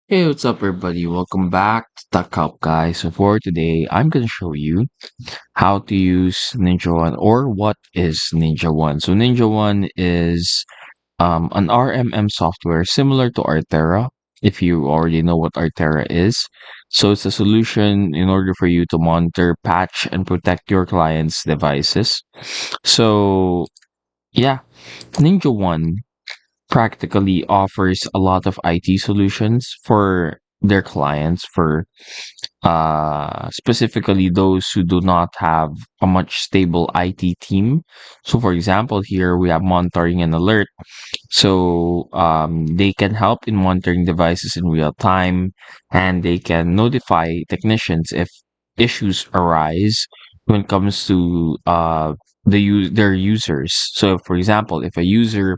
Hey, what's up, everybody? Welcome back to Tech Help, guys. So for today, I'm gonna show you how to use NinjaOne or what is NinjaOne. So NinjaOne is an RMM software similar to Artera. If you already know what Artera is, so it's a solution in order for you to monitor, patch, and protect your clients' devices. So yeah, NinjaOne practically offers a lot of IT solutions for their clients for specifically those who do not have a much stable IT team. So for example, here we have monitoring and alert. So they can help in monitoring devices in real time, and they can notify technicians if issues arise when it comes to their users. So for example, if a user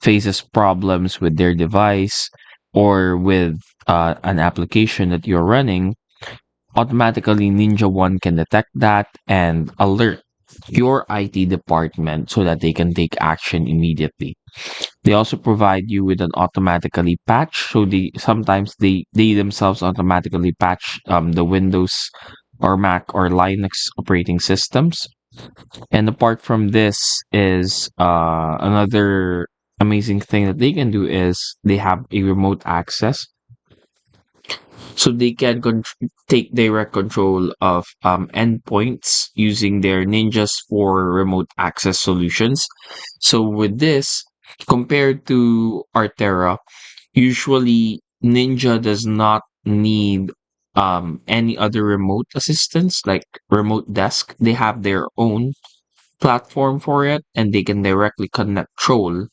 faces problems with their device or with an application that you're running, automatically NinjaOne can detect that and alert your IT department so that they can take action immediately. They also provide you with an automatically patch, so they themselves automatically patch the Windows or Mac or Linux operating systems. And apart from this is another amazing thing that they can do is they have a remote access, so they can take direct control of endpoints using their Ninjas for remote access solutions. So with this, compared to Artera, usually Ninja does not need any other remote assistance like remote desk. They have their own platform for it, and they can directly control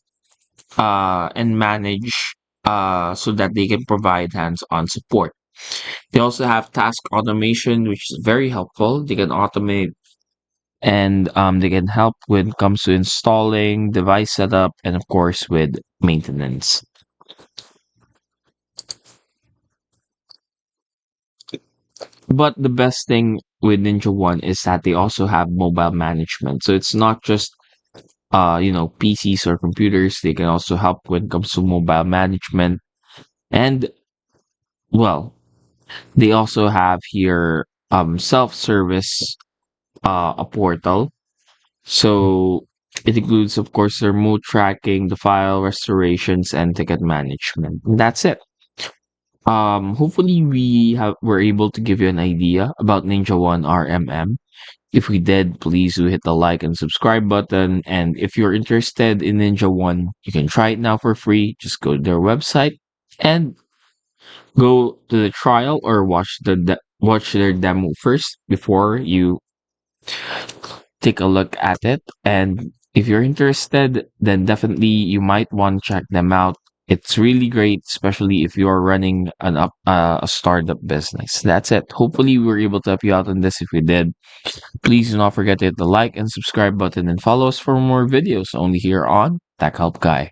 and manage so that they can provide hands-on support. They also have task automation, which is very helpful. They can automate and they can help when it comes to installing, device setup, and of course with maintenance. But the best thing with NinjaOne is that they also have mobile management. So it's not just PCs or computers. They can also help when it comes to mobile management. And well, they also have here self-service a portal. So it includes, of course, the remote tracking, the file restorations, and ticket management. And that's it. Hopefully we're able to give you an idea about NinjaOne RMM. If we did, please do hit the like and subscribe button. And if you're interested in NinjaOne, you can try it now for free. Just go to their website and go to the trial or watch their demo first before you take a look at it. And if you're interested, then definitely you might want to check them out. It's really great, especially if you're running a startup business. That's it. Hopefully, we were able to help you out on this. If we did, please do not forget to hit the like and subscribe button and follow us for more videos only here on Tech Help Guy.